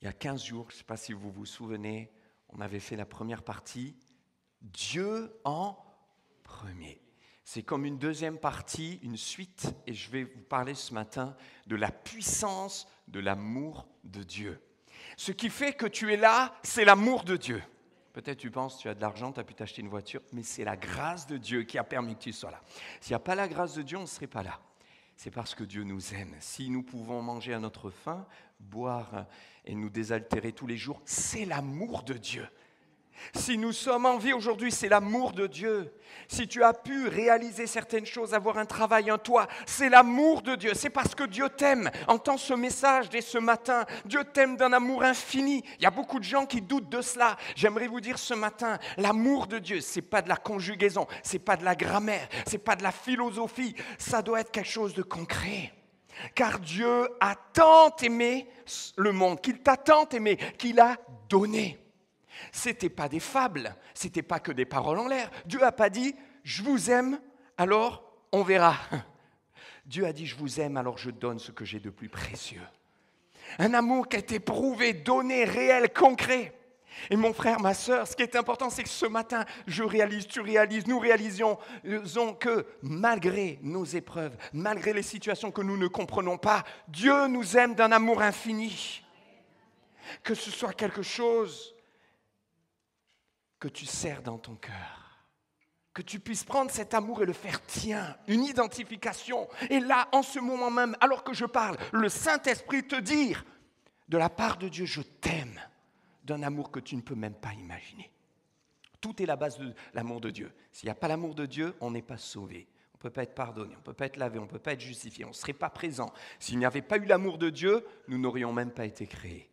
Il y a 15 jours, je ne sais pas si vous vous souvenez, on avait fait la première partie, Dieu en premier. C'est comme une deuxième partie, une suite, et je vais vous parler ce matin de la puissance de l'amour de Dieu. Ce qui fait que tu es là, c'est l'amour de Dieu. Peut-être tu penses, tu as de l'argent, tu as pu t'acheter une voiture, mais c'est la grâce de Dieu qui a permis que tu sois là. S'il n'y a pas la grâce de Dieu, on ne serait pas là. C'est parce que Dieu nous aime. Si nous pouvons manger à notre faim, boire et nous désaltérer tous les jours, c'est l'amour de Dieu. Si nous sommes en vie aujourd'hui, c'est l'amour de Dieu. Si tu as pu réaliser certaines choses, avoir un travail, un toit, c'est l'amour de Dieu. C'est parce que Dieu t'aime. Entends ce message dès ce matin. Dieu t'aime d'un amour infini. Il y a beaucoup de gens qui doutent de cela. J'aimerais vous dire ce matin, l'amour de Dieu, c'est pas de la conjugaison, c'est pas de la grammaire, c'est pas de la philosophie. Ça doit être quelque chose de concret. Car Dieu a tant aimé le monde, qu'il t'a tant aimé, qu'il a donné. Ce n'était pas des fables, ce n'était pas que des paroles en l'air. Dieu n'a pas dit « je vous aime, alors on verra ». Dieu a dit « je vous aime, alors je donne ce que j'ai de plus précieux ». Un amour qui a été prouvé, donné, réel, concret. Et mon frère, ma sœur, ce qui est important, c'est que ce matin, je réalise, tu réalises, nous réalisions que malgré nos épreuves, malgré les situations que nous ne comprenons pas, Dieu nous aime d'un amour infini. Que ce soit quelque chose que tu sers dans ton cœur, que tu puisses prendre cet amour et le faire tien, une identification. Et là, en ce moment même, alors que je parle, le Saint-Esprit te dire, de la part de Dieu, je t'aime, d'un amour que tu ne peux même pas imaginer. Tout est la base de l'amour de Dieu. S'il n'y a pas l'amour de Dieu, on n'est pas sauvé. On ne peut pas être pardonné, on ne peut pas être lavé, on ne peut pas être justifié, on ne serait pas présent. S'il n'y avait pas eu l'amour de Dieu, nous n'aurions même pas été créés.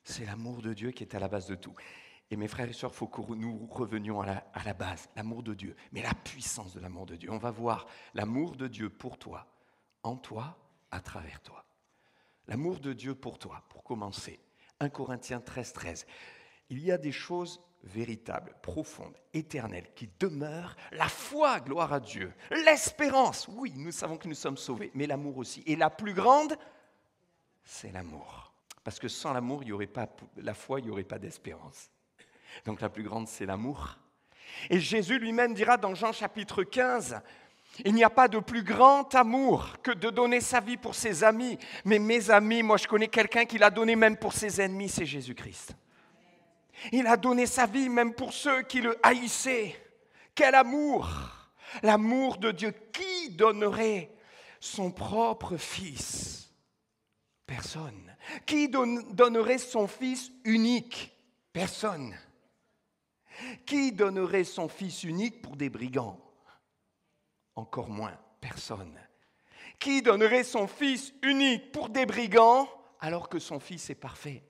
C'est l'amour de Dieu qui est à la base de tout. Et mes frères et sœurs, il faut que nous revenions à la base, l'amour de Dieu, mais la puissance de l'amour de Dieu. On va voir l'amour de Dieu pour toi, en toi, à travers toi. L'amour de Dieu pour toi, pour commencer. 1 Corinthiens 13. Il y a des choses véritables, profondes, éternelles, qui demeurent. La foi, gloire à Dieu. L'espérance, oui, nous savons que nous sommes sauvés, mais l'amour aussi. Et la plus grande, c'est l'amour. Parce que sans l'amour, il n'y aurait pas la foi, il n'y aurait pas d'espérance. Donc la plus grande, c'est l'amour. Et Jésus lui-même dira dans Jean chapitre 15, « Il n'y a pas de plus grand amour que de donner sa vie pour ses amis. Mais mes amis, moi je connais quelqu'un qui l'a donné même pour ses ennemis, c'est Jésus-Christ. Il a donné sa vie même pour ceux qui le haïssaient. Quel amour! L'amour de Dieu. Qui donnerait son propre fils? Personne. Qui donnerait son fils unique? Personne. Qui donnerait son fils unique pour des brigands? Encore moins, personne. Qui donnerait son fils unique pour des brigands alors que son fils est parfait?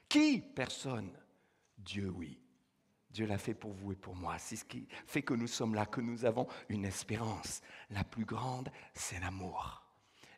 Qui? Personne. Dieu, oui. Dieu l'a fait pour vous et pour moi. C'est ce qui fait que nous sommes là, que nous avons une espérance. La plus grande, c'est l'amour.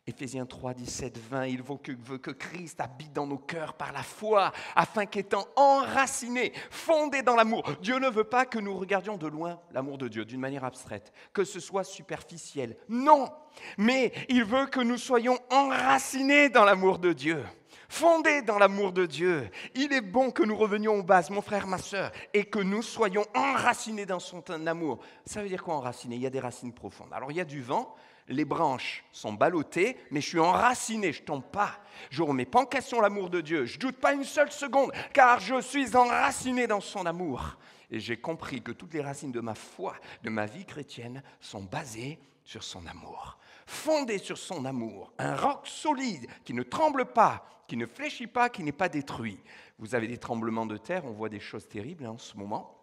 Éphésiens 3, 17, 20, il veut que Christ habite dans nos cœurs par la foi, afin qu'étant enracinés, fondés dans l'amour. Dieu ne veut pas que nous regardions de loin l'amour de Dieu, d'une manière abstraite, que ce soit superficiel. Non, mais il veut que nous soyons enracinés dans l'amour de Dieu, fondés dans l'amour de Dieu. Il est bon que nous revenions aux bases, mon frère, ma sœur, et que nous soyons enracinés dans son amour. Ça veut dire quoi enracinés? Il y a des racines profondes. Alors il y a du vent. Les branches sont ballottées, mais je suis enraciné, je ne tombe pas. Je ne remets pas en question l'amour de Dieu. Je ne doute pas une seule seconde, car je suis enraciné dans son amour. Et j'ai compris que toutes les racines de ma foi, de ma vie chrétienne, sont basées sur son amour. Fondées sur son amour. Un roc solide qui ne tremble pas, qui ne fléchit pas, qui n'est pas détruit. Vous avez des tremblements de terre, on voit des choses terribles en ce moment.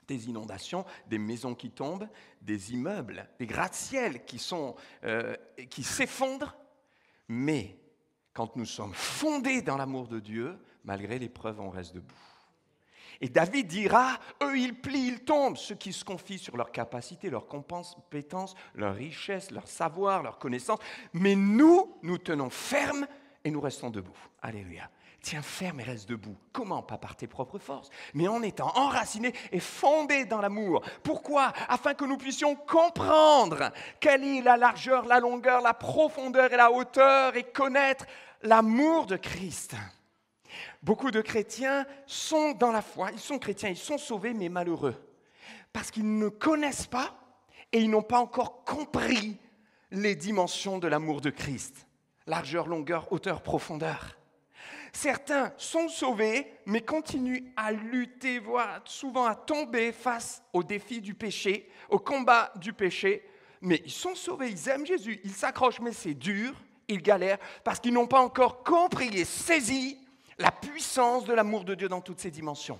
Des inondations, des maisons qui tombent, des immeubles, des gratte-ciels qui s'effondrent. Mais quand nous sommes fondés dans l'amour de Dieu, malgré l'épreuve, on reste debout. Et David dira, eux ils plient, ils tombent, ceux qui se confient sur leurs capacités, leurs compétences, leurs richesses, leur savoir, leurs connaissances. Mais nous tenons ferme et nous restons debout. Alléluia. Tiens ferme et reste debout. Comment? Pas par tes propres forces, mais en étant enracinés et fondés dans l'amour. Pourquoi? Afin que nous puissions comprendre quelle est la largeur, la longueur, la profondeur et la hauteur et connaître l'amour de Christ. Beaucoup de chrétiens sont dans la foi, ils sont chrétiens, ils sont sauvés, mais malheureux. Parce qu'ils ne connaissent pas et ils n'ont pas encore compris les dimensions de l'amour de Christ. Largeur, longueur, hauteur, profondeur. Certains sont sauvés, mais continuent à lutter, voire souvent à tomber face au défi du péché, au combat du péché. Mais ils sont sauvés, ils aiment Jésus, ils s'accrochent, mais c'est dur, ils galèrent, parce qu'ils n'ont pas encore compris et saisi la puissance de l'amour de Dieu dans toutes ses dimensions.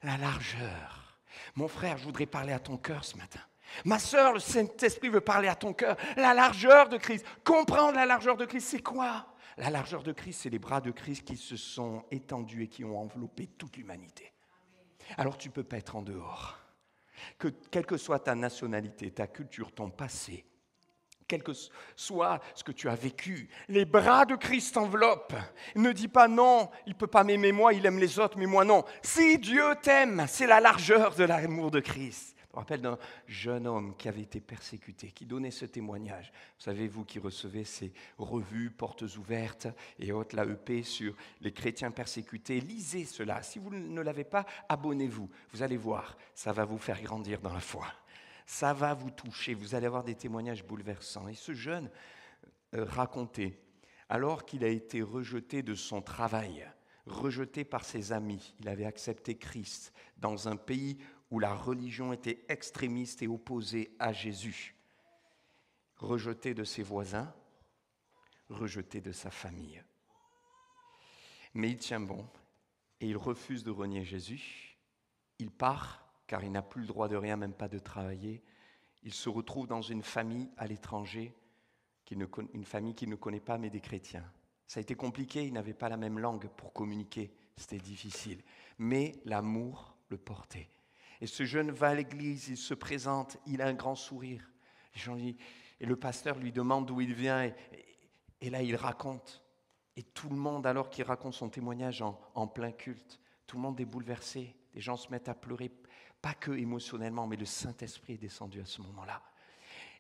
La largeur. Mon frère, je voudrais parler à ton cœur ce matin. Ma sœur, le Saint-Esprit veut parler à ton cœur. La largeur de Christ. Comprendre la largeur de Christ, c'est quoi ? La largeur de Christ, c'est les bras de Christ qui se sont étendus et qui ont enveloppé toute l'humanité. Alors tu ne peux pas être en dehors. Quelle que soit ta nationalité, ta culture, ton passé, quel que soit ce que tu as vécu, les bras de Christ t'enveloppent. Ne dis pas non, il ne peut pas m'aimer moi, il aime les autres, mais moi non. Si Dieu t'aime, c'est la largeur de l'amour de Christ. Je me rappelle d'un jeune homme qui avait été persécuté, qui donnait ce témoignage. Vous savez, vous qui recevez ces revues, portes ouvertes et autres, l'AEP sur les chrétiens persécutés, lisez cela. Si vous ne l'avez pas, abonnez-vous. Vous allez voir, ça va vous faire grandir dans la foi. Ça va vous toucher, vous allez avoir des témoignages bouleversants. Et ce jeune racontait, alors qu'il a été rejeté de son travail, rejeté par ses amis, il avait accepté Christ dans un pays où la religion était extrémiste et opposée à Jésus, rejeté de ses voisins, rejeté de sa famille. Mais il tient bon et il refuse de renier Jésus. Il part, car il n'a plus le droit de rien, même pas de travailler. Il se retrouve dans une famille à l'étranger, une famille qu'il ne connaît pas, mais des chrétiens. Ça a été compliqué, il n'avait pas la même langue pour communiquer, c'était difficile. Mais l'amour le portait. Et ce jeune va à l'église, il se présente, il a un grand sourire. Et le pasteur lui demande d'où il vient, et là il raconte. Et tout le monde, alors qu'il raconte son témoignage en plein culte, tout le monde est bouleversé. Les gens se mettent à pleurer, pas que émotionnellement, mais le Saint-Esprit est descendu à ce moment-là.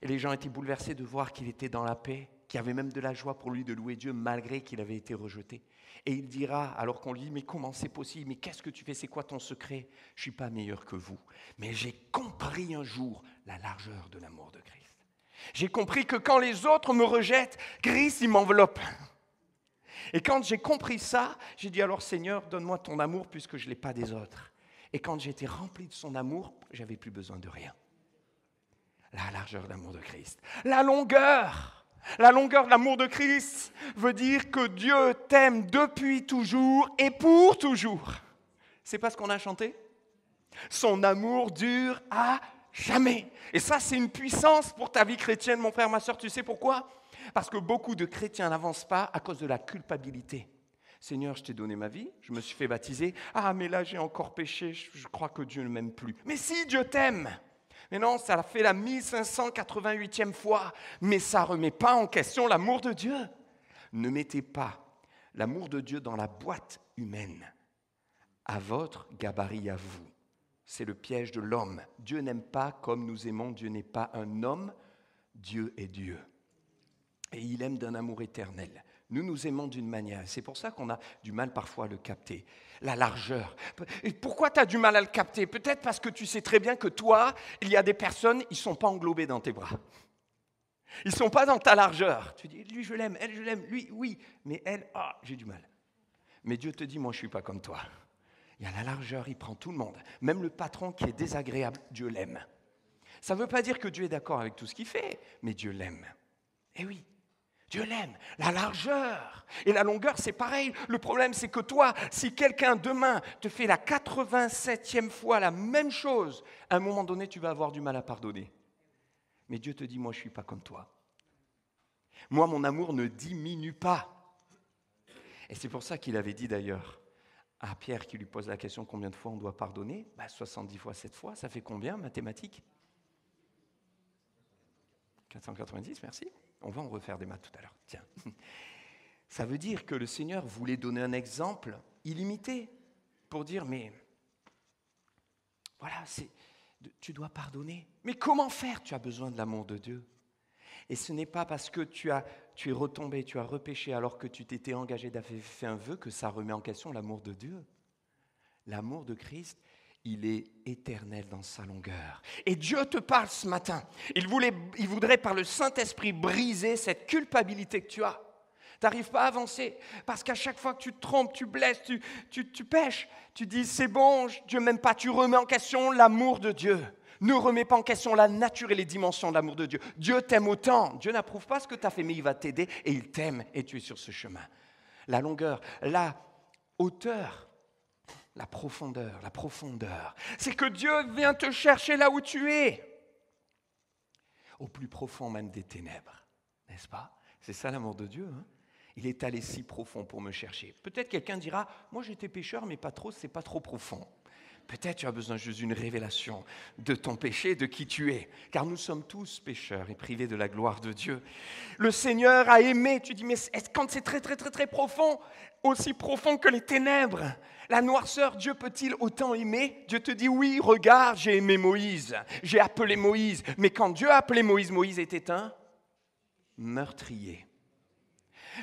Et les gens étaient bouleversés de voir qu'il était dans la paix, qu'il y avait même de la joie pour lui de louer Dieu malgré qu'il avait été rejeté. Et il dira, alors qu'on lui dit, mais comment c'est possible ? Mais qu'est-ce que tu fais ? C'est quoi ton secret ? Je ne suis pas meilleur que vous, mais j'ai compris un jour la largeur de l'amour de Christ. J'ai compris que quand les autres me rejettent, Christ, il m'enveloppe. Et quand j'ai compris ça, j'ai dit, alors Seigneur, donne-moi ton amour puisque je ne l'ai pas des autres. Et quand j'étais rempli de son amour, je n'avais plus besoin de rien. La largeur de l'amour de Christ. La longueur de l'amour de Christ veut dire que Dieu t'aime depuis toujours et pour toujours. C'est pas ce qu'on a chanté ? Son amour dure à jamais. Et ça, c'est une puissance pour ta vie chrétienne, mon frère, ma soeur. Tu sais pourquoi ? Parce que beaucoup de chrétiens n'avancent pas à cause de la culpabilité. Seigneur, je t'ai donné ma vie, je me suis fait baptiser. Ah, mais là, j'ai encore péché, je crois que Dieu ne m'aime plus. Mais si, Dieu t'aime. Mais non, ça a fait la 1588e fois. Mais ça ne remet pas en question l'amour de Dieu. Ne mettez pas l'amour de Dieu dans la boîte humaine, à votre gabarit à vous. C'est le piège de l'homme. Dieu n'aime pas comme nous aimons. Dieu n'est pas un homme. Dieu est Dieu. Et il aime d'un amour éternel. Nous aimons d'une manière. C'est pour ça qu'on a du mal parfois à le capter. La largeur. Et pourquoi tu as du mal à le capter ? Peut-être parce que tu sais très bien que toi, il y a des personnes, ils ne sont pas englobés dans tes bras. Ils ne sont pas dans ta largeur. Tu dis, lui je l'aime, elle je l'aime, lui oui, mais elle, j'ai du mal. Mais Dieu te dit, moi je ne suis pas comme toi. Il y a la largeur, il prend tout le monde. Même le patron qui est désagréable, Dieu l'aime. Ça ne veut pas dire que Dieu est d'accord avec tout ce qu'il fait, mais Dieu l'aime. Eh oui. Dieu l'aime, la largeur et la longueur, c'est pareil. Le problème, c'est que toi, si quelqu'un demain te fait la 87e fois la même chose, à un moment donné, tu vas avoir du mal à pardonner. Mais Dieu te dit, moi, je ne suis pas comme toi. Moi, mon amour ne diminue pas. Et c'est pour ça qu'il avait dit d'ailleurs à Pierre qui lui pose la question, combien de fois on doit pardonner ? 70 fois 7 fois, ça fait combien, mathématiques ? 490, merci. On va en refaire des maths tout à l'heure. Tiens. Ça veut dire que le Seigneur voulait donner un exemple illimité pour dire, mais voilà, tu dois pardonner. Mais comment faire ? Tu as besoin de l'amour de Dieu. Et ce n'est pas parce que tu tu es retombé, tu as repêché alors que tu t'étais engagé, d'avoir fait un vœu, que ça remet en question l'amour de Dieu. L'amour de Christ, il est éternel dans sa longueur. Et Dieu te parle ce matin. Il voudrait par le Saint-Esprit briser cette culpabilité que tu as. Tu n'arrives pas à avancer parce qu'à chaque fois que tu te trompes, tu blesses, tu pèches, tu dis c'est bon, Dieu m'aime pas, tu remets en question l'amour de Dieu. Ne remets pas en question la nature et les dimensions de l'amour de Dieu. Dieu t'aime autant. Dieu n'approuve pas ce que tu as fait, mais il va t'aider et il t'aime et tu es sur ce chemin. La longueur, la hauteur, la profondeur. C'est que Dieu vient te chercher là où tu es. Au plus profond même des ténèbres, n'est-ce pas? C'est ça l'amour de Dieu, hein? Il est allé si profond pour me chercher. Peut-être quelqu'un dira, moi j'étais pécheur, mais pas trop, c'est pas trop profond. Peut-être tu as besoin juste d'une révélation de ton péché, de qui tu es. Car nous sommes tous pécheurs et privés de la gloire de Dieu. Le Seigneur a aimé. Tu dis, mais quand c'est très, très, très, très profond, aussi profond que les ténèbres, la noirceur, Dieu peut-il autant aimer? Dieu te dit, oui, regarde, j'ai aimé Moïse. J'ai appelé Moïse. Mais quand Dieu a appelé Moïse, Moïse était un meurtrier.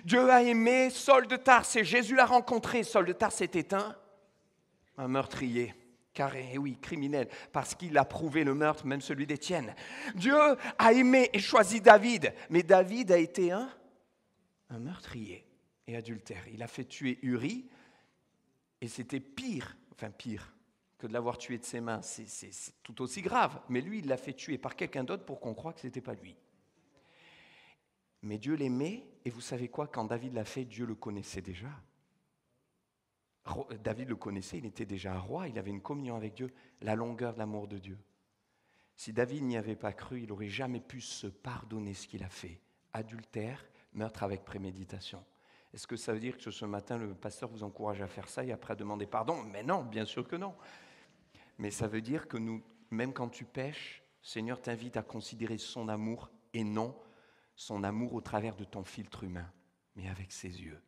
Dieu a aimé Saul de Tarse et Jésus l'a rencontré. Saul de Tarse était un meurtrier. Carré, oui, criminel, parce qu'il a prouvé le meurtre, même celui d'Étienne. Dieu a aimé et choisi David, mais David a été un meurtrier et adultère. Il a fait tuer Uri, et c'était pire que de l'avoir tué de ses mains. C'est tout aussi grave, mais lui, il l'a fait tuer par quelqu'un d'autre pour qu'on croie que ce n'était pas lui. Mais Dieu l'aimait, et vous savez quoi, quand David l'a fait, Dieu le connaissait déjà. David le connaissait, il était déjà un roi, il avait une communion avec Dieu, la longueur de l'amour de Dieu. Si David n'y avait pas cru, il n'aurait jamais pu se pardonner ce qu'il a fait. Adultère, meurtre avec préméditation. Est-ce que ça veut dire que ce matin, le pasteur vous encourage à faire ça et après à demander pardon? Mais non, bien sûr que non. Mais ça veut dire que nous, même quand tu pèches, le Seigneur t'invite à considérer son amour et non son amour au travers de ton filtre humain, mais avec ses yeux.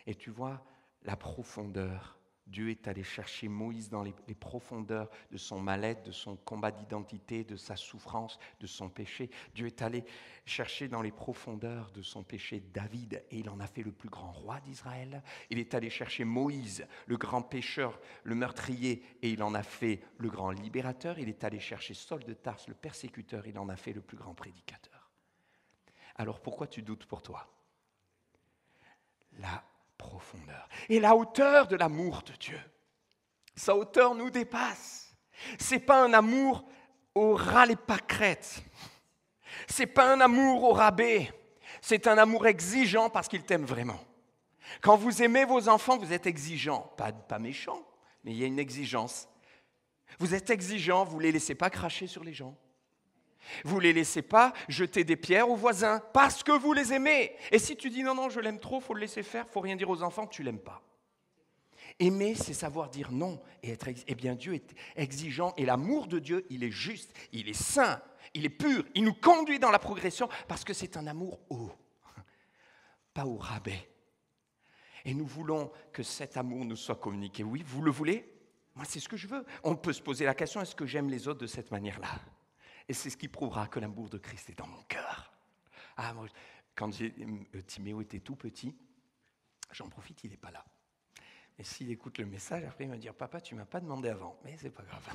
Et tu vois, la profondeur, Dieu est allé chercher Moïse dans les profondeurs de son mal-être, de son combat d'identité, de sa souffrance, de son péché. Dieu est allé chercher dans les profondeurs de son péché David, et il en a fait le plus grand roi d'Israël. Il est allé chercher Moïse, le grand pécheur, le meurtrier, et il en a fait le grand libérateur. Il est allé chercher Saul de Tarse, le persécuteur, il en a fait le plus grand prédicateur. Alors pourquoi tu doutes pour toi? La profondeur et la hauteur de l'amour de Dieu. Sa hauteur nous dépasse. C'est pas un amour au ras les pâquerettes. C'est pas un amour au rabais. C'est un amour exigeant parce qu'il t'aime vraiment. Quand vous aimez vos enfants, vous êtes exigeant, pas méchant, mais il y a une exigence. Vous êtes exigeant, vous ne les laissez pas cracher sur les gens. Vous ne les laissez pas jeter des pierres aux voisins parce que vous les aimez. Et si tu dis non, je l'aime trop, il faut le laisser faire, il ne faut rien dire aux enfants, tu ne l'aimes pas. Aimer, c'est savoir dire non. Eh bien, Dieu est exigeant et l'amour de Dieu, il est juste, il est saint, il est pur. Il nous conduit dans la progression parce que c'est un amour haut, pas au rabais. Et nous voulons que cet amour nous soit communiqué. Oui, vous le voulez? Moi, c'est ce que je veux. On peut se poser la question, est-ce que j'aime les autres de cette manière-là? Et c'est ce qui prouvera que l'amour de Christ est dans mon cœur. Ah, moi, quand Timéo était tout petit, j'en profite, il n'est pas là. Et s'il écoute le message, après il va me dire, papa, tu ne m'as pas demandé avant. Mais c'est pas grave.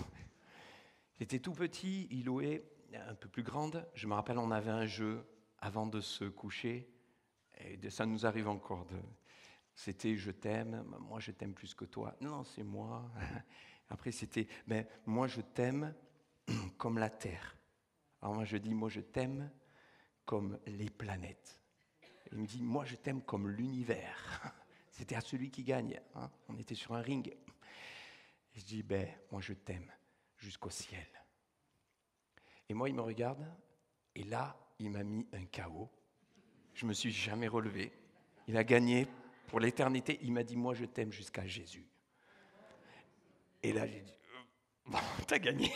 Il était tout petit, Iloé, un peu plus grande. Je me rappelle, on avait un jeu avant de se coucher. Et ça nous arrive encore. C'était je t'aime, moi je t'aime plus que toi. Non, c'est moi. Après c'était, mais moi je t'aime comme la terre. Alors moi je dis, moi je t'aime comme les planètes. Il me dit, moi je t'aime comme l'univers. C'était à celui qui gagne. Hein. On était sur un ring. Et je dis, moi je t'aime jusqu'au ciel. Et moi il me regarde, et là il m'a mis un KO. Je ne me suis jamais relevé. Il a gagné pour l'éternité. Il m'a dit, moi je t'aime jusqu'à Jésus. Et là j'ai dit, bon, t'as gagné.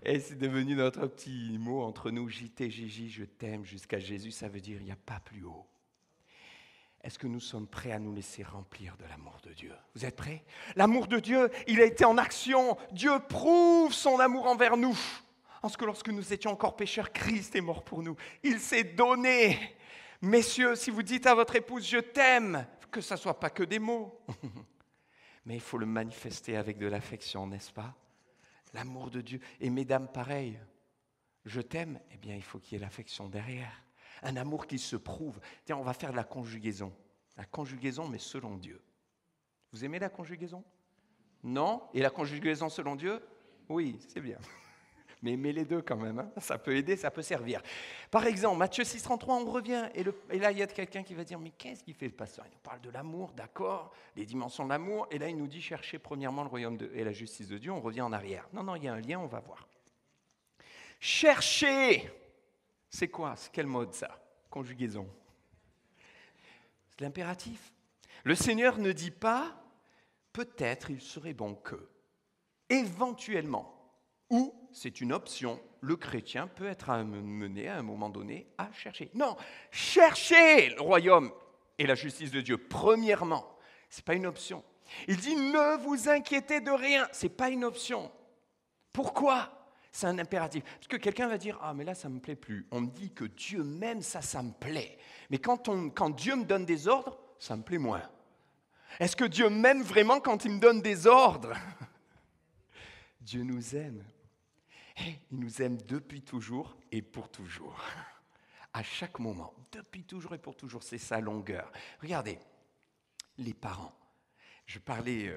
Et c'est devenu notre petit mot entre nous, JTJJ, je t'aime jusqu'à Jésus, ça veut dire il n'y a pas plus haut. Est-ce que nous sommes prêts à nous laisser remplir de l'amour de Dieu? Vous êtes prêts? L'amour de Dieu, il a été en action. Dieu prouve son amour envers nous. Parce que lorsque nous étions encore pécheurs, Christ est mort pour nous. Il s'est donné Messieurs, si vous dites à votre épouse « je t'aime », que ça ne soit pas que des mots. Mais il faut le manifester avec de l'affection, n'est-ce pas? L'amour de Dieu. Et mesdames, pareil, je t'aime, eh bien, il faut qu'il y ait l'affection derrière. Un amour qui se prouve. Tiens, on va faire de la conjugaison. La conjugaison, mais selon Dieu. Vous aimez la conjugaison? Non? Et la conjugaison selon Dieu? Oui, c'est bien. Mais aimez les deux quand même, hein. Ça peut aider, ça peut servir. Par exemple, Matthieu 6,33, on revient, et là il y a quelqu'un qui va dire, mais qu'est-ce qu'il fait le pasteur? Il nous parle de l'amour, d'accord, les dimensions de l'amour, et là il nous dit, cherchez premièrement le royaume et la justice de Dieu, on revient en arrière. Non, il y a un lien, on va voir. Cherchez, c'est quoi? C'est quel mode ça? Conjugaison. C'est l'impératif. Le Seigneur ne dit pas, peut-être il serait bon que, éventuellement, ou c'est une option, le chrétien peut être amené à un moment donné à chercher. Non, cherchez le royaume et la justice de Dieu, premièrement. Ce n'est pas une option. Il dit, ne vous inquiétez de rien, ce n'est pas une option. Pourquoi? C'est un impératif. Parce que quelqu'un va dire, ah mais là ça ne me plaît plus. On me dit que Dieu m'aime, ça me plaît. Mais quand Dieu me donne des ordres, ça me plaît moins. Est-ce que Dieu m'aime vraiment quand il me donne des ordres? Dieu nous aime. Il nous aime depuis toujours et pour toujours. À chaque moment, depuis toujours et pour toujours, c'est sa longueur. Regardez, les parents. Je parlais,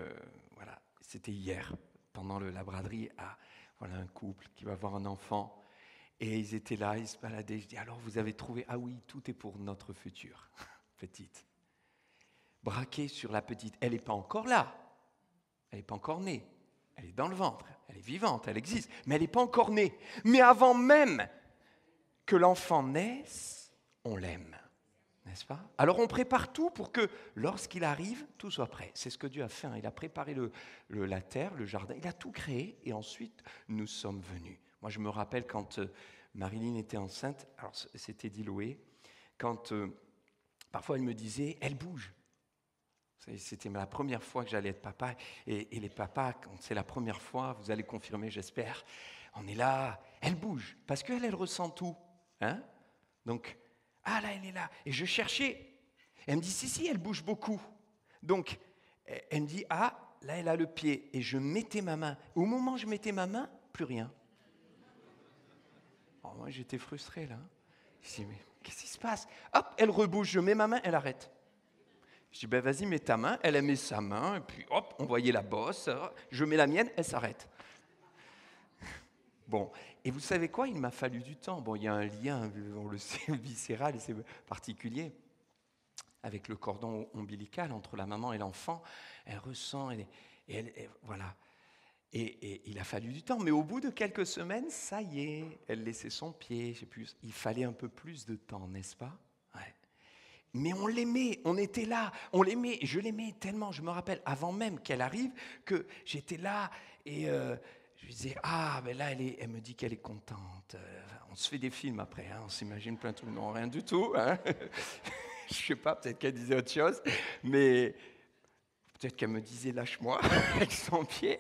c'était hier, pendant la braderie, à un couple qui va avoir un enfant. Et ils étaient là, ils se baladaient. Je dis, alors vous avez trouvé? Ah oui, tout est pour notre future petite. Braqué sur la petite. Elle n'est pas encore là. Elle n'est pas encore née. Elle est dans le ventre, elle est vivante, elle existe, mais elle n'est pas encore née. Mais avant même que l'enfant naisse, on l'aime, n'est-ce pas? Alors on prépare tout pour que lorsqu'il arrive, tout soit prêt. C'est ce que Dieu a fait, hein. Il a préparé la terre, le jardin, il a tout créé et ensuite nous sommes venus. Moi je me rappelle quand Marilyn était enceinte, alors c'était Diloé, quand parfois elle me disait, elle bouge. C'était la première fois que j'allais être papa. Et les papas, quand c'est la première fois, vous allez confirmer, j'espère, on est là, elle bouge, parce qu'elle ressent tout. Hein? Donc, ah là, elle est là. Et je cherchais. Elle me dit, si, elle bouge beaucoup. Donc, elle me dit, ah, là, elle a le pied. Et je mettais ma main. Au moment où je mettais ma main, plus rien. Oh, moi, j'étais frustré, là. Je dis, mais qu'est-ce qui se passe? Hop, elle rebouge, je mets ma main, elle arrête. Je dis, ben vas-y, mets ta main. Elle met sa main, et puis hop, on voyait la bosse. Je mets la mienne, elle s'arrête. Bon, et vous savez quoi? Il m'a fallu du temps. Bon, il y a un lien, on le sait, viscéral, et c'est particulier, avec le cordon ombilical entre la maman et l'enfant. Elle ressent, voilà. Et il a fallu du temps. Mais au bout de quelques semaines, ça y est, elle laissait son pied. Je sais plus, il fallait un peu plus de temps, n'est-ce pas? Ouais. Mais on l'aimait, on était là, on l'aimait, je l'aimais tellement, je me rappelle, avant même qu'elle arrive, que j'étais là et je lui disais, ah, ben là, elle me dit qu'elle est contente. On se fait des films après, hein, on s'imagine plein de trucs, non, rien du tout. Hein. Je ne sais pas, peut-être qu'elle disait autre chose, mais peut-être qu'elle me disait, lâche-moi, avec son pied.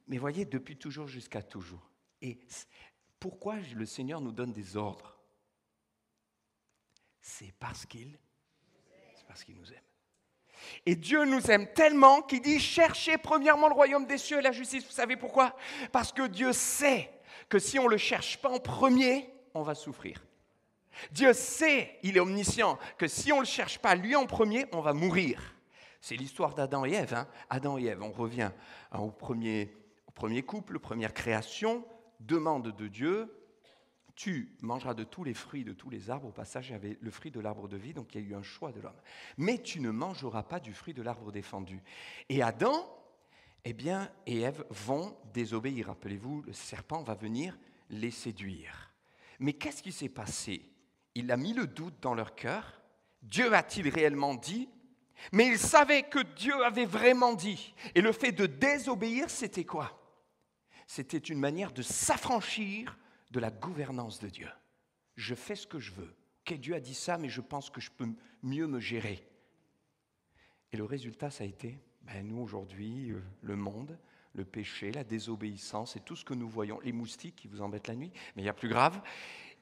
Mais voyez, depuis toujours jusqu'à toujours. Et pourquoi le Seigneur nous donne des ordres? C'est parce qu'il nous aime. Et Dieu nous aime tellement qu'il dit, cherchez premièrement le royaume des cieux et la justice. Vous savez pourquoi? Parce que Dieu sait que si on ne le cherche pas en premier, on va souffrir. Dieu sait, il est omniscient, que si on ne le cherche pas lui en premier, on va mourir. C'est l'histoire d'Adam et Ève. Hein. Adam et Ève, on revient au premier couple, première création, demande de Dieu. Tu mangeras de tous les fruits de tous les arbres. Au passage, il y avait le fruit de l'arbre de vie, donc il y a eu un choix de l'homme. Mais tu ne mangeras pas du fruit de l'arbre défendu. Et Adam, et Ève vont désobéir. Rappelez-vous, le serpent va venir les séduire. Mais qu'est-ce qui s'est passé? Il a mis le doute dans leur cœur. Dieu a-t-il réellement dit? Mais ils savaient que Dieu avait vraiment dit. Et le fait de désobéir, c'était quoi? C'était une manière de s'affranchir de la gouvernance de Dieu. Je fais ce que je veux. Okay, Dieu a dit ça, mais je pense que je peux mieux me gérer. Et le résultat, ça a été, nous aujourd'hui, le monde, le péché, la désobéissance et tout ce que nous voyons, les moustiques qui vous embêtent la nuit, mais il y a plus grave,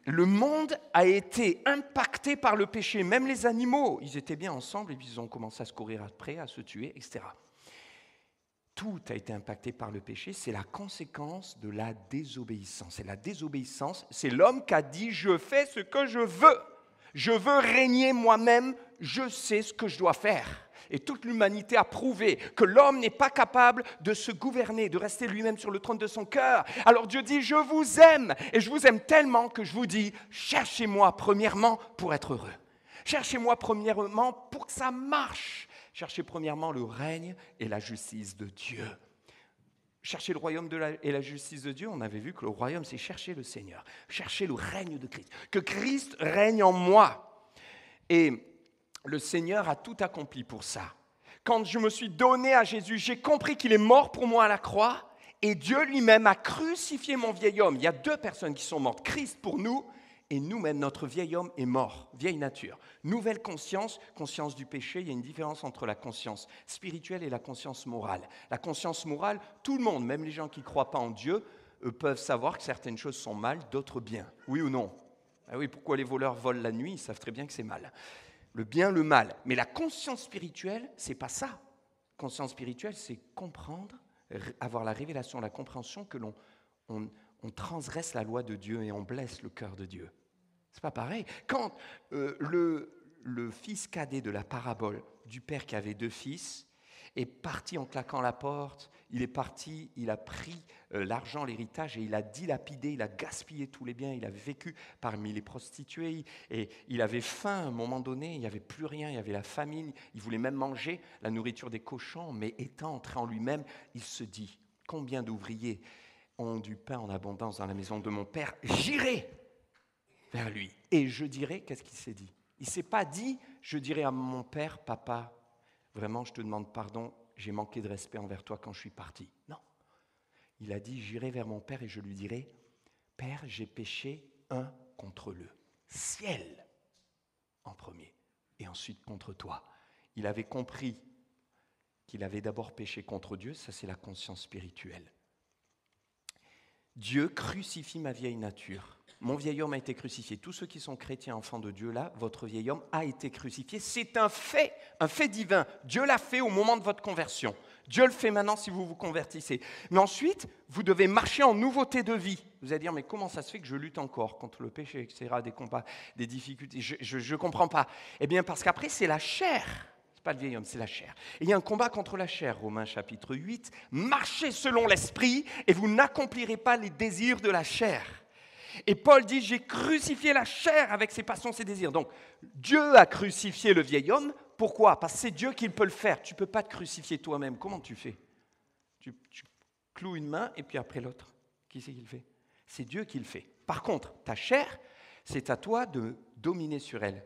le monde a été impacté par le péché. Même les animaux, ils étaient bien ensemble et puis ils ont commencé à se courir après, à se tuer, etc. Tout a été impacté par le péché. C'est la conséquence de la désobéissance. Et la désobéissance, c'est l'homme qui a dit « je fais ce que je veux ». Je veux régner moi-même, je sais ce que je dois faire. Et toute l'humanité a prouvé que l'homme n'est pas capable de se gouverner, de rester lui-même sur le trône de son cœur. Alors Dieu dit, je vous aime, et je vous aime tellement que je vous dis, cherchez-moi premièrement pour être heureux. Cherchez-moi premièrement pour que ça marche. Cherchez premièrement le règne et la justice de Dieu. Chercher le royaume et la justice de Dieu, on avait vu que le royaume, c'est chercher le Seigneur, chercher le règne de Christ, que Christ règne en moi. Et le Seigneur a tout accompli pour ça. Quand je me suis donné à Jésus, j'ai compris qu'il est mort pour moi à la croix et Dieu lui-même a crucifié mon vieil homme. Il y a 2 personnes qui sont mortes, Christ pour nous et nous-mêmes, notre vieil homme est mort, vieille nature. Nouvelle conscience, conscience du péché, il y a une différence entre la conscience spirituelle et la conscience morale. La conscience morale, tout le monde, même les gens qui ne croient pas en Dieu, peuvent savoir que certaines choses sont mal, d'autres bien. Oui ou non? Ah oui, pourquoi les voleurs volent la nuit? Ils savent très bien que c'est mal. Le bien, le mal. Mais la conscience spirituelle, c'est pas ça. Conscience spirituelle, c'est comprendre, avoir la révélation, la compréhension que on transgresse la loi de Dieu et on blesse le cœur de Dieu. C'est pas pareil. Quand le fils cadet de la parabole du père qui avait 2 fils est parti en claquant la porte, il est parti, il a pris l'argent, l'héritage et il a dilapidé, il a gaspillé tous les biens, il avait vécu parmi les prostituées et il avait faim à un moment donné, il n'y avait plus rien, il y avait la famine, il voulait même manger la nourriture des cochons, mais étant entré en lui-même, il se dit, combien d'ouvriers ont du pain en abondance dans la maison de mon père, j'irai vers lui. Et je dirai, qu'est-ce qu'il s'est dit? Il ne s'est pas dit, je dirai à mon père, papa, vraiment je te demande pardon, j'ai manqué de respect envers toi quand je suis parti. Non. Il a dit, j'irai vers mon père et je lui dirai, Père, j'ai péché un contre le ciel en premier et ensuite contre toi. Il avait compris qu'il avait d'abord péché contre Dieu, ça c'est la conscience spirituelle. Dieu crucifie ma vieille nature. Mon vieil homme a été crucifié. Tous ceux qui sont chrétiens, enfants de Dieu, là, votre vieil homme a été crucifié. C'est un fait divin. Dieu l'a fait au moment de votre conversion. Dieu le fait maintenant si vous vous convertissez. Mais ensuite, vous devez marcher en nouveauté de vie. Vous allez dire, mais comment ça se fait que je lutte encore contre le péché, etc., des combats, des difficultés? Je ne comprends pas. Eh bien, parce qu'après, c'est la chair. Pas le vieil homme, c'est la chair. Et il y a un combat contre la chair, Romains chapitre 8. Marchez selon l'esprit et vous n'accomplirez pas les désirs de la chair. Et Paul dit, j'ai crucifié la chair avec ses passions, ses désirs. Donc, Dieu a crucifié le vieil homme. Pourquoi? Parce que c'est Dieu qui peut le faire. Tu ne peux pas te crucifier toi-même. Comment tu fais? Tu cloues une main et puis après l'autre. Qui c'est qui le fait? C'est Dieu qui le fait. Par contre, ta chair, c'est à toi de dominer sur elle.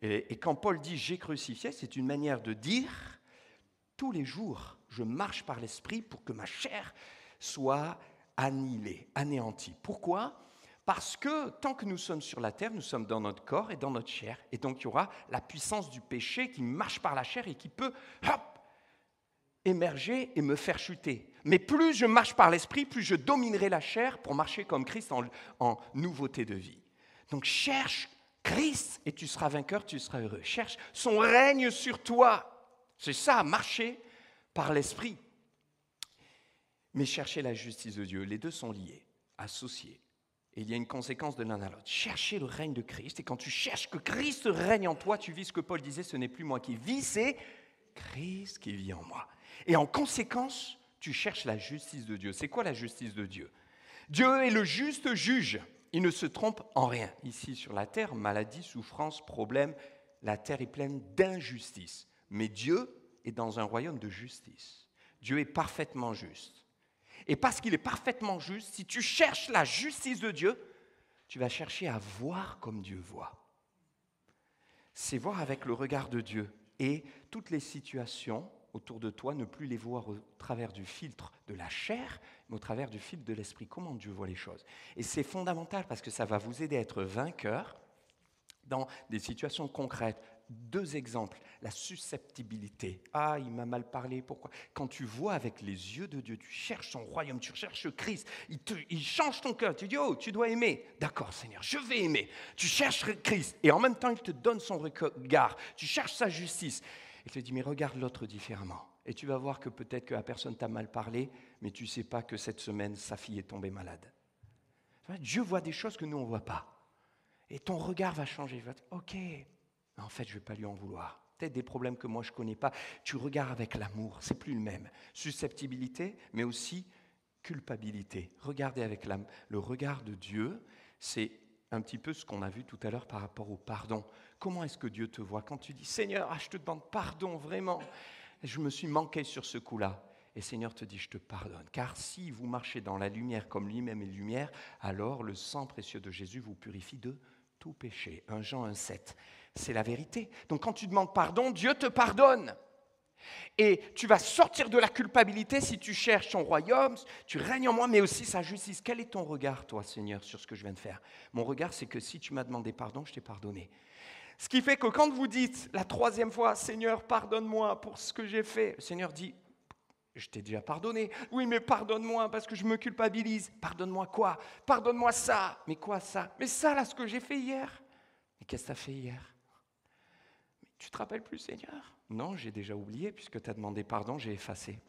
Et quand Paul dit « j'ai crucifié », c'est une manière de dire « tous les jours, je marche par l'esprit pour que ma chair soit annihilée, anéantie ». Pourquoi? Parce que tant que nous sommes sur la terre, nous sommes dans notre corps et dans notre chair. Et donc il y aura la puissance du péché qui marche par la chair et qui peut émerger et me faire chuter. Mais plus je marche par l'esprit, plus je dominerai la chair pour marcher comme Christ en nouveauté de vie. Donc cherche Christ, et tu seras vainqueur, tu seras heureux. Cherche son règne sur toi. C'est ça, marcher par l'esprit. Mais chercher la justice de Dieu, les deux sont liés, associés. Et il y a une conséquence de l'un à l'autre. Chercher le règne de Christ, et quand tu cherches que Christ règne en toi, tu vis ce que Paul disait, ce n'est plus moi qui vis, c'est Christ qui vit en moi. Et en conséquence, tu cherches la justice de Dieu. C'est quoi la justice de Dieu? Dieu est le juste juge. Il ne se trompe en rien. Ici, sur la terre, maladie, souffrance, problème, la terre est pleine d'injustice. Mais Dieu est dans un royaume de justice. Dieu est parfaitement juste. Et parce qu'il est parfaitement juste, si tu cherches la justice de Dieu, tu vas chercher à voir comme Dieu voit. C'est voir avec le regard de Dieu. Et toutes les situations autour de toi, ne plus les voir au travers du filtre de la chair, mais au travers du filtre de l'esprit. Comment Dieu voit les choses. Et c'est fondamental parce que ça va vous aider à être vainqueur dans des situations concrètes. 2 exemples. La susceptibilité. Ah, il m'a mal parlé, pourquoi? Quand tu vois avec les yeux de Dieu, tu cherches son royaume, tu cherches Christ, il change ton cœur. Tu dis, oh, tu dois aimer. D'accord, Seigneur, je vais aimer. Tu cherches Christ et en même temps, il te donne son regard. Tu cherches sa justice. Il te dit, mais regarde l'autre différemment. Et tu vas voir que peut-être que la personne t'a mal parlé, mais tu ne sais pas que cette semaine, sa fille est tombée malade. Dieu voit des choses que nous, on ne voit pas. Et ton regard va changer. Il va dire, ok, en fait, je ne vais pas lui en vouloir. Peut-être des problèmes que moi, je ne connais pas. Tu regardes avec l'amour, c'est plus le même. Susceptibilité, mais aussi culpabilité. Regardez avec le regard de Dieu, c'est un petit peu ce qu'on a vu tout à l'heure par rapport au pardon. Comment est-ce que Dieu te voit quand tu dis, Seigneur, je te demande pardon, vraiment. Je me suis manqué sur ce coup-là. Et Seigneur te dit, je te pardonne. Car si vous marchez dans la lumière comme lui-même est lumière, alors le sang précieux de Jésus vous purifie de tout péché. 1 Jean 1,7. C'est la vérité. Donc quand tu demandes pardon, Dieu te pardonne. Et tu vas sortir de la culpabilité si tu cherches son royaume, tu règnes en moi, mais aussi sa justice. Quel est ton regard, toi, Seigneur, sur ce que je viens de faire? Mon regard, c'est que si tu m'as demandé pardon, je t'ai pardonné. Ce qui fait que quand vous dites la 3e fois, Seigneur, pardonne-moi pour ce que j'ai fait, le Seigneur dit, je t'ai déjà pardonné. Oui, mais pardonne-moi parce que je me culpabilise. Pardonne-moi quoi? Pardonne-moi ça. Mais quoi ça? Mais ça, là, ce que j'ai fait hier. Mais qu'est-ce que tu as fait hier? Mais tu te rappelles plus, Seigneur? Non, j'ai déjà oublié puisque tu as demandé pardon, j'ai effacé.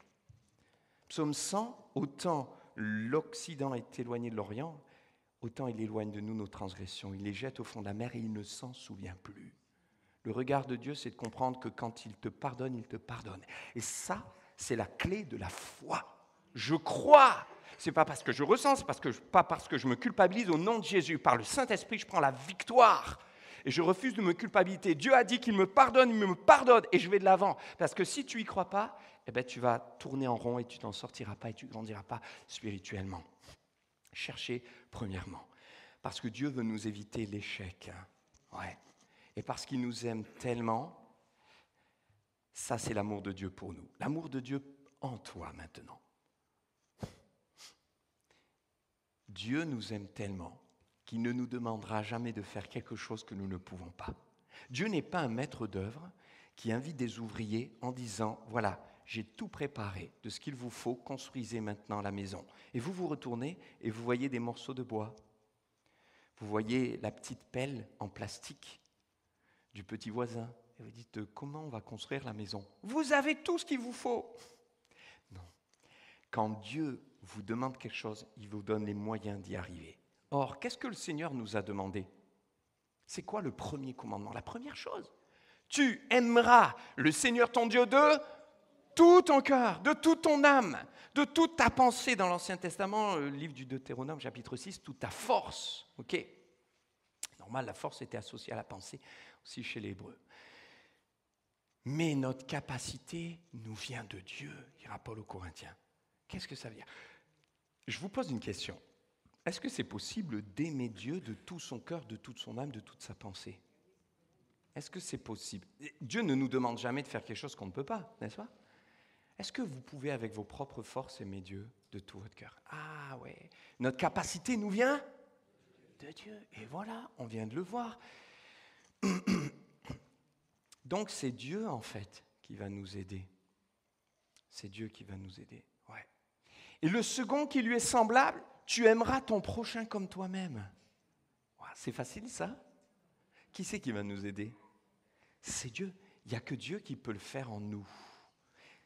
Psaume 100, autant l'Occident est éloigné de l'Orient, autant il éloigne de nous nos transgressions. Il les jette au fond de la mer et il ne s'en souvient plus. Le regard de Dieu, c'est de comprendre que quand il te pardonne, il te pardonne. Et ça, c'est la clé de la foi. Je crois. Ce n'est pas parce que je ressens, c'est pas parce que je me culpabilise au nom de Jésus. Par le Saint-Esprit, je prends la victoire. Et je refuse de me culpabiliser. Dieu a dit qu'il me pardonne, il me pardonne. Et je vais de l'avant. Parce que si tu n'y crois pas, eh ben, tu vas tourner en rond et tu t'en sortiras pas et tu ne grandiras pas spirituellement. Cherchez premièrement. Parce que Dieu veut nous éviter l'échec. Ouais. Et parce qu'il nous aime tellement, ça c'est l'amour de Dieu pour nous. L'amour de Dieu en toi maintenant. Dieu nous aime tellement qu'il ne nous demandera jamais de faire quelque chose que nous ne pouvons pas. Dieu n'est pas un maître d'œuvre qui invite des ouvriers en disant, voilà, j'ai tout préparé de ce qu'il vous faut, construisez maintenant la maison. Et vous vous retournez et vous voyez des morceaux de bois. Vous voyez la petite pelle en plastique du petit voisin. Et vous dites, comment on va construire la maison? Vous avez tout ce qu'il vous faut. Non. Quand Dieu vous demande quelque chose, il vous donne les moyens d'y arriver. Or, qu'est-ce que le Seigneur nous a demandé? C'est quoi le premier commandement? La première chose. Tu aimeras le Seigneur ton Dieu de tout ton cœur, de toute ton âme, de toute ta pensée. Dans l'Ancien Testament, le livre du Deutéronome, chapitre 6, toute ta force. Ok. Normal, la force était associée à la pensée, aussi chez les Hébreux. Mais notre capacité nous vient de Dieu, dira Paul aux Corinthiens. Qu'est-ce que ça veut dire? Je vous pose une question. Est-ce que c'est possible d'aimer Dieu de tout son cœur, de toute son âme, de toute sa pensée? Est-ce que c'est possible? Dieu ne nous demande jamais de faire quelque chose qu'on ne peut pas, n'est-ce pas? Est-ce que vous pouvez, avec vos propres forces, aimer Dieu de tout votre cœur? Ah ouais, notre capacité nous vient de Dieu. Et voilà, on vient de le voir. Donc c'est Dieu, en fait, qui va nous aider. C'est Dieu qui va nous aider. Ouais. Et le second qui lui est semblable, tu aimeras ton prochain comme toi-même. Ouais, c'est facile, ça? Qui c'est qui va nous aider? C'est Dieu. Il n'y a que Dieu qui peut le faire en nous.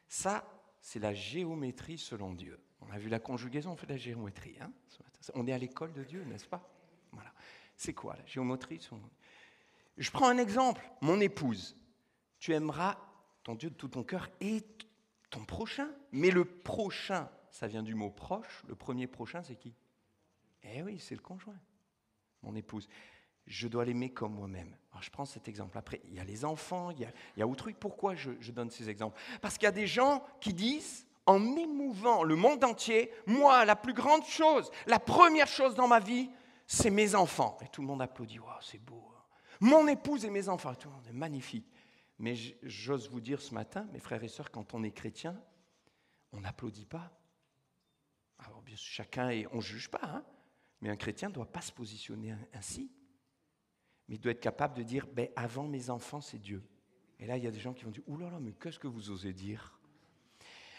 Ça, c'est la géométrie selon Dieu. On a vu la conjugaison, on fait de la géométrie. Hein? On est à l'école de Dieu, n'est-ce pas? Voilà. C'est quoi la géométrie selon Dieu? Je prends un exemple. Mon épouse. Tu aimeras ton Dieu de tout ton cœur et ton prochain. Mais le prochain, ça vient du mot proche. Le premier prochain, c'est qui? Eh oui, c'est le conjoint. Mon épouse. Je dois l'aimer comme moi-même. Alors, je prends cet exemple. Après, il y a les enfants, il y a autrui. Pourquoi je donne ces exemples? Parce qu'il y a des gens qui disent, en émouvant le monde entier, moi, la plus grande chose, la première chose dans ma vie, c'est mes enfants. Et tout le monde applaudit. Wow, c'est beau. Mon épouse et mes enfants. Tout le monde est magnifique. Mais j'ose vous dire ce matin, mes frères et sœurs, quand on est chrétien, on n'applaudit pas. Alors, bien sûr, chacun, on ne juge pas, hein, mais un chrétien ne doit pas se positionner ainsi. Mais il doit être capable de dire, avant mes enfants, c'est Dieu. Et là, il y a des gens qui vont dire, ouh là là, mais qu'est-ce que vous osez dire?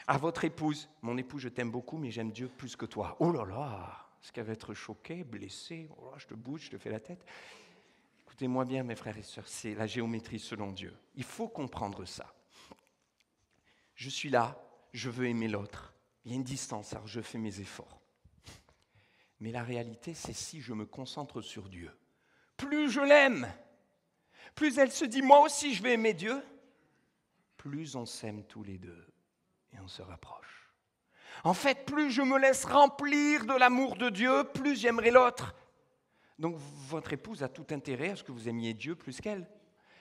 À votre épouse, mon époux, je t'aime beaucoup, mais j'aime Dieu plus que toi. Oh là là, est-ce qu'elle va être choquée, blessée? Oh là, je te bouge, je te fais la tête. Écoutez-moi bien, mes frères et sœurs, c'est la géométrie selon Dieu. Il faut comprendre ça. Je suis là, je veux aimer l'autre. Il y a une distance, alors je fais mes efforts. Mais la réalité, c'est si je me concentre sur Dieu, plus je l'aime, plus elle se dit, moi aussi je vais aimer Dieu, plus on s'aime tous les deux et on se rapproche. En fait, plus je me laisse remplir de l'amour de Dieu, plus j'aimerai l'autre. Donc votre épouse a tout intérêt à ce que vous aimiez Dieu plus qu'elle,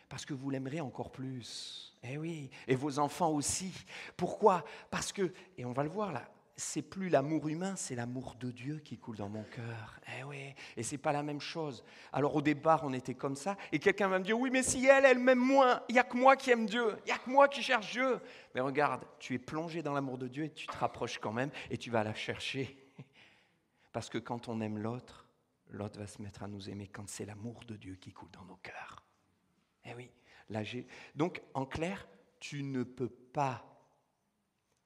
parce que vous l'aimerez encore plus. Eh oui, et vos enfants aussi. Pourquoi? Parce que, et on va le voir là, c'est plus l'amour humain, c'est l'amour de Dieu qui coule dans mon cœur. Eh oui, et c'est pas la même chose. Alors au départ, on était comme ça, et quelqu'un va me dire, oui, mais si elle m'aime moins, il n'y a que moi qui aime Dieu, il n'y a que moi qui cherche Dieu. Mais regarde, tu es plongé dans l'amour de Dieu et tu te rapproches quand même, et tu vas la chercher. Parce que quand on aime l'autre, l'autre va se mettre à nous aimer quand c'est l'amour de Dieu qui coule dans nos cœurs. Eh oui, donc en clair, tu ne peux pas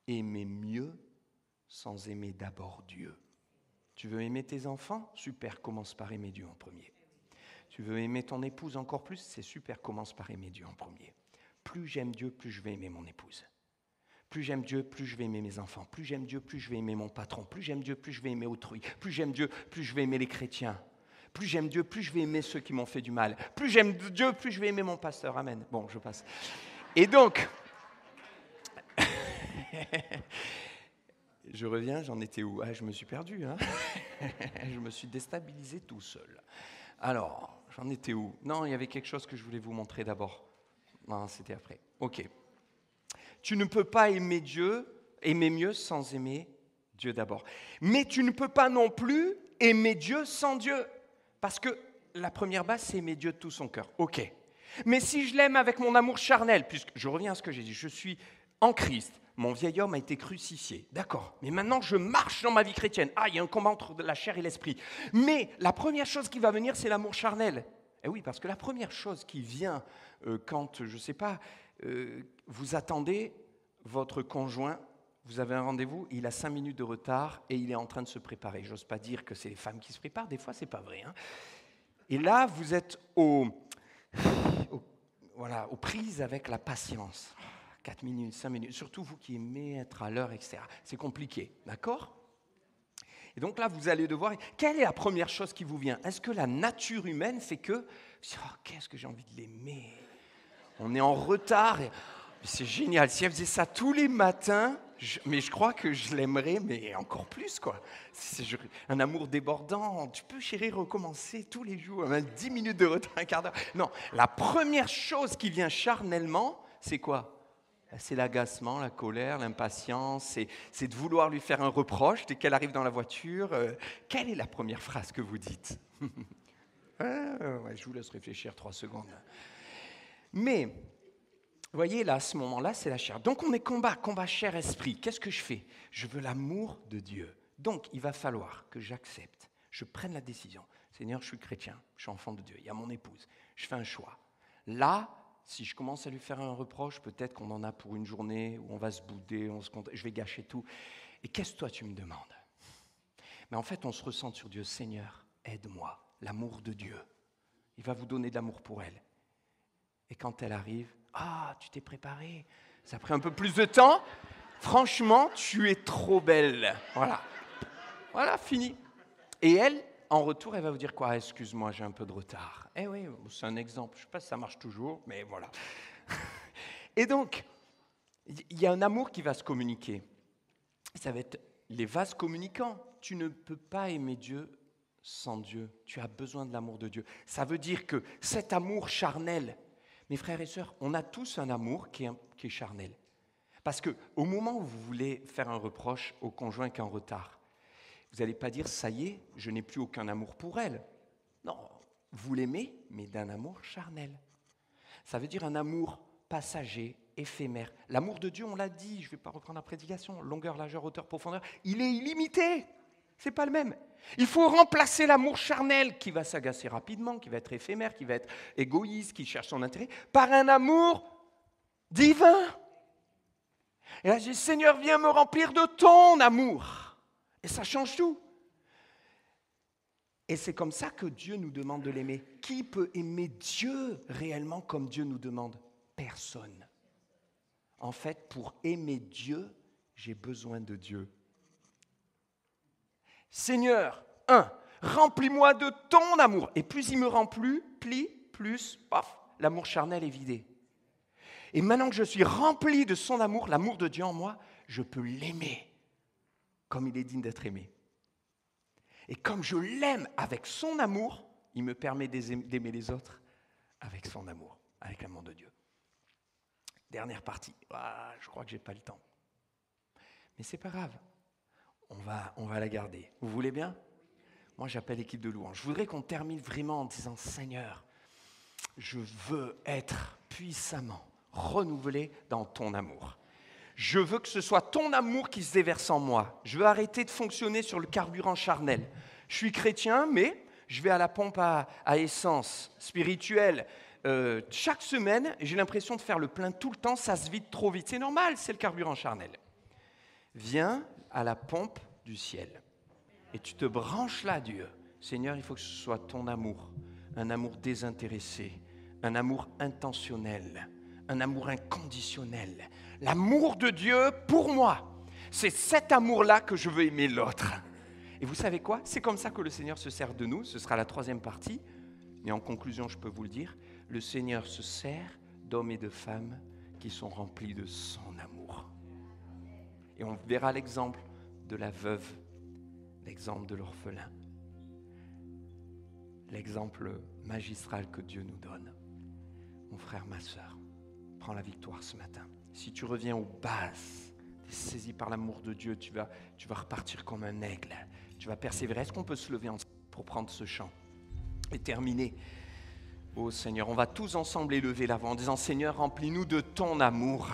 aimer mieux sans aimer d'abord Dieu. Tu veux aimer tes enfants? Super, commence par aimer Dieu en premier. Tu veux aimer ton épouse encore plus? C'est super, commence par aimer Dieu en premier. Plus j'aime Dieu, plus je vais aimer mon épouse. Plus j'aime Dieu, plus je vais aimer mes enfants. Plus j'aime Dieu, plus je vais aimer mon patron. Plus j'aime Dieu, plus je vais aimer autrui. Plus j'aime Dieu, plus je vais aimer les chrétiens. Plus j'aime Dieu, plus je vais aimer ceux qui m'ont fait du mal. Plus j'aime Dieu, plus je vais aimer mon pasteur. Amen. Bon, je passe. Et donc, je reviens, j'en étais où? Je me suis perdu. Je me suis déstabilisé tout seul. Alors, j'en étais où? Non, il y avait quelque chose que je voulais vous montrer d'abord. Non, c'était après. Ok. Tu ne peux pas aimer Dieu, aimer mieux sans aimer Dieu d'abord. Mais tu ne peux pas non plus aimer Dieu sans Dieu. Parce que la première base, c'est aimer Dieu de tout son cœur. Ok. Mais si je l'aime avec mon amour charnel, puisque je reviens à ce que j'ai dit, je suis en Christ, mon vieil homme a été crucifié. D'accord. Mais maintenant, je marche dans ma vie chrétienne. Il y a un combat entre la chair et l'esprit. Mais la première chose qui va venir, c'est l'amour charnel. Eh oui, parce que la première chose qui vient quand, je ne sais pas, vous attendez votre conjoint, vous avez un rendez-vous, il a 5 minutes de retard et il est en train de se préparer. J'ose pas dire que c'est les femmes qui se préparent, des fois c'est pas vrai. Et là, vous êtes aux prises avec la patience. 4 minutes, 5 minutes, surtout vous qui aimez être à l'heure, etc. C'est compliqué, d'accord? Et donc là, vous allez devoir... Quelle est la première chose qui vous vient? Est-ce que la nature humaine fait que... qu'est-ce que j'ai envie de l'aimer? On est en retard. C'est génial. Si elle faisait ça tous les matins, mais je crois que je l'aimerais, mais encore plus, quoi. C'est un amour débordant. Tu peux, chérie, recommencer tous les jours, même 10 minutes de retard, un quart d'heure. Non, la première chose qui vient charnellement, c'est quoi? C'est l'agacement, la colère, l'impatience, c'est de vouloir lui faire un reproche dès qu'elle arrive dans la voiture. Quelle est la première phrase que vous dites? Je vous laisse réfléchir 3 secondes. Mais, vous voyez, là, à ce moment-là, c'est la chair. Donc, on est combat chair-esprit. Qu'est-ce que je fais? Je veux l'amour de Dieu. Donc, il va falloir que j'accepte, je prenne la décision. Seigneur, je suis chrétien, je suis enfant de Dieu, il y a mon épouse, je fais un choix. Là, si je commence à lui faire un reproche, peut-être qu'on en a pour une journée, où on va se bouder, je vais gâcher tout. Et qu'est-ce que toi, tu me demandes? Mais en fait, on se ressent sur Dieu. Seigneur, aide-moi, l'amour de Dieu. Il va vous donner de l'amour pour elle. Et quand elle arrive, tu t'es préparée. Ça a pris un peu plus de temps. Franchement, tu es trop belle. Voilà, fini. Et elle, en retour, elle va vous dire quoi? Excuse-moi, j'ai un peu de retard. Eh oui, c'est un exemple. Je ne sais pas si ça marche toujours, mais voilà. Et donc, il y a un amour qui va se communiquer. Ça va être les vases communicants. Tu ne peux pas aimer Dieu sans Dieu. Tu as besoin de l'amour de Dieu. Ça veut dire que cet amour charnel, mes frères et sœurs, on a tous un amour qui est charnel. Parce qu'au moment où vous voulez faire un reproche au conjoint qui est en retard, vous n'allez pas dire « ça y est, je n'ai plus aucun amour pour elle ». Non, vous l'aimez, mais d'un amour charnel. Ça veut dire un amour passager, éphémère. L'amour de Dieu, on l'a dit, je ne vais pas reprendre la prédication, longueur, largeur, hauteur, profondeur, il est illimité. Ce n'est pas le même. Il faut remplacer l'amour charnel qui va s'agacer rapidement, qui va être éphémère, qui va être égoïste, qui cherche son intérêt, par un amour divin. Et là, je dis, Seigneur, viens me remplir de ton amour. Et ça change tout. Et c'est comme ça que Dieu nous demande de l'aimer. Qui peut aimer Dieu réellement comme Dieu nous demande? Personne. En fait, pour aimer Dieu, j'ai besoin de Dieu. Seigneur, remplis-moi de ton amour. Et plus il me remplit, plus, paf, l'amour charnel est vidé. Et maintenant que je suis rempli de son amour, l'amour de Dieu en moi, je peux l'aimer comme il est digne d'être aimé. Et comme je l'aime avec son amour, il me permet d'aimer les autres avec son amour, avec l'amour de Dieu. Dernière partie. Je crois que je n'ai pas le temps. Mais ce n'est pas grave. On va la garder. Vous voulez bien? Moi, j'appelle l'équipe de louange. Je voudrais qu'on termine vraiment en disant, Seigneur, je veux être puissamment renouvelé dans ton amour. Je veux que ce soit ton amour qui se déverse en moi. Je veux arrêter de fonctionner sur le carburant charnel. Je suis chrétien, mais je vais à la pompe à essence spirituelle chaque semaine. J'ai l'impression de faire le plein tout le temps. Ça se vide trop vite. C'est normal, c'est le carburant charnel. Viens à la pompe du ciel. Et tu te branches là, Dieu. Seigneur, il faut que ce soit ton amour. Un amour désintéressé. Un amour intentionnel. Un amour inconditionnel. L'amour de Dieu pour moi. C'est cet amour-là que je veux aimer l'autre. Et vous savez quoi? C'est comme ça que le Seigneur se sert de nous. Ce sera la troisième partie. Mais en conclusion, je peux vous le dire. Le Seigneur se sert d'hommes et de femmes qui sont remplis de son amour. Et on verra l'exemple de la veuve, l'exemple de l'orphelin, l'exemple magistral que Dieu nous donne. Mon frère, ma sœur, prends la victoire ce matin. Si tu reviens aux bases, tu es saisi par l'amour de Dieu, tu vas repartir comme un aigle. Tu vas persévérer. Est-ce qu'on peut se lever ensemble pour prendre ce chant et terminer? Oh Seigneur, on va tous ensemble élever la voix en disant, Seigneur, remplis-nous de ton amour.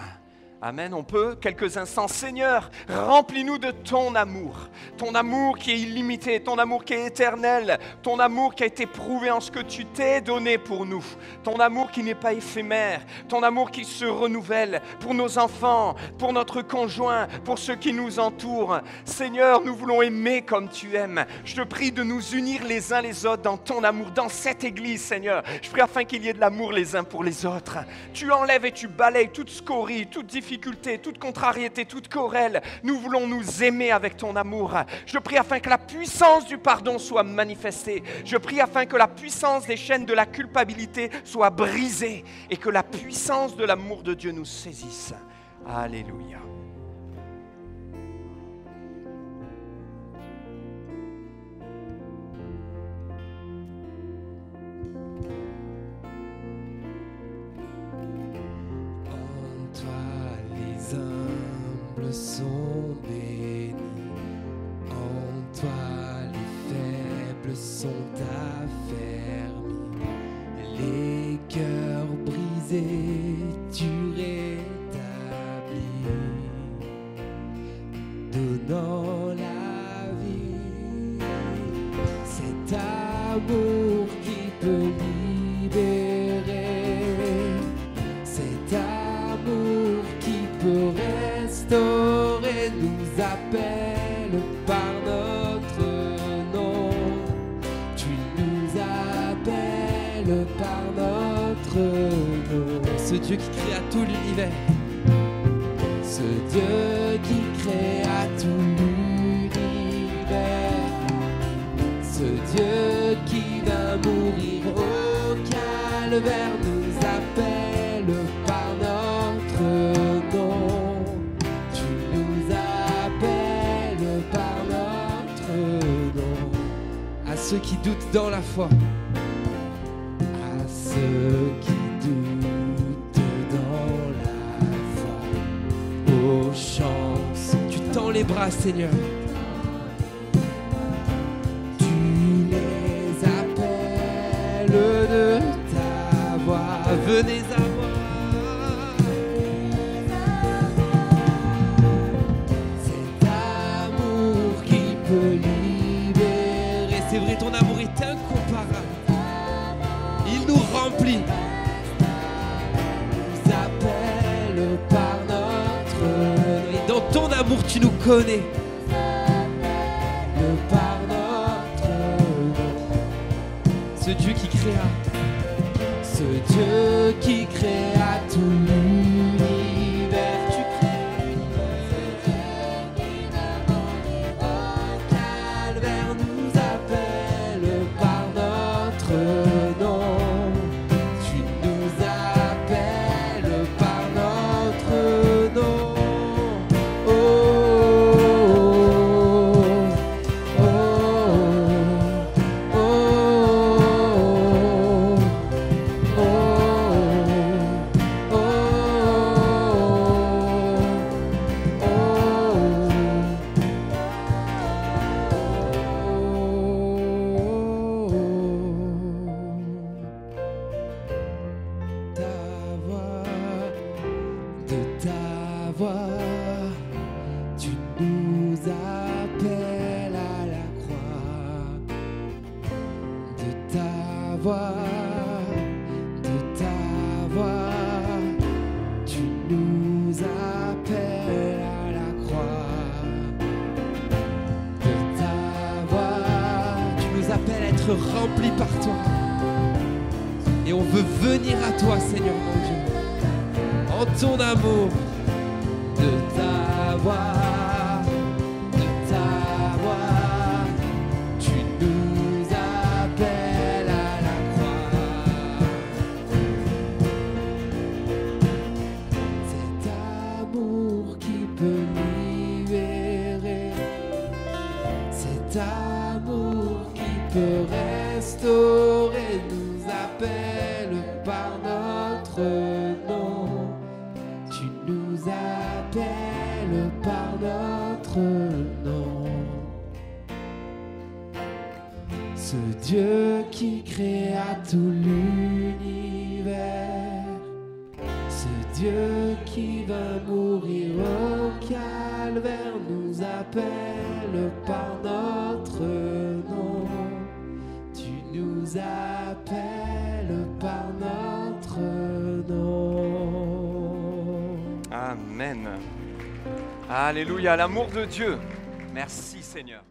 Amen, on peut, quelques instants. Seigneur, remplis-nous de ton amour qui est illimité, ton amour qui est éternel, ton amour qui a été prouvé en ce que tu t'es donné pour nous, ton amour qui n'est pas éphémère, ton amour qui se renouvelle pour nos enfants, pour notre conjoint, pour ceux qui nous entourent. Seigneur, nous voulons aimer comme tu aimes. Je te prie de nous unir les uns les autres dans ton amour, dans cette église, Seigneur. Je prie afin qu'il y ait de l'amour les uns pour les autres. Tu enlèves et tu balayes toute scorie, toute difficulté, toute contrariété, toute querelle. Nous voulons nous aimer avec ton amour. Je prie afin que la puissance du pardon soit manifestée. Je prie afin que la puissance des chaînes de la culpabilité soit brisée et que la puissance de l'amour de Dieu nous saisisse. Alléluia. Sont bénis, en toi les faibles sont affermis, les cœurs brisés tu rétablis, donnant la vie, cet amour qui peut libérer, cet amour qui peut restaurer, nous appelle par notre nom. Tu nous appelles par notre nom. Ce Dieu qui créa tout l'univers, ce Dieu qui créa tout l'univers, ce Dieu qui va mourir au calvaire nous appelle par notre nom. À ceux qui doutent dans la foi, à ceux qui doutent dans la foi, oh chance, tu tends les bras Seigneur, tu les appelles de ta voix, venez à moi. Cet amour qui peut libérer, tu nous connais. Par notre nom. Ce Dieu qui créa. Ce Dieu qui créa tout l'univers. Tu crées. Calvaire nous appelle par notre nom. Tu nous appelles par notre nom. Oh, tu nous appelles à la croix. De ta voix, tu nous appelles à la croix. De ta voix, tu nous appelles à être remplis par toi. Et on veut venir à toi, Seigneur mon Dieu, en ton amour. De ta voix, tu nous appelles à la croix. Cet amour qui peut libérer, cet amour qui peut restaurer, nous appelle par notre nom. Tu nous appelles par notre nom. Ce Dieu qui créa tout l'univers, ce Dieu qui va mourir au calvaire, nous appelle par notre nom. Tu nous appelles par notre nom. Amen. Alléluia, l'amour de Dieu. Merci Seigneur.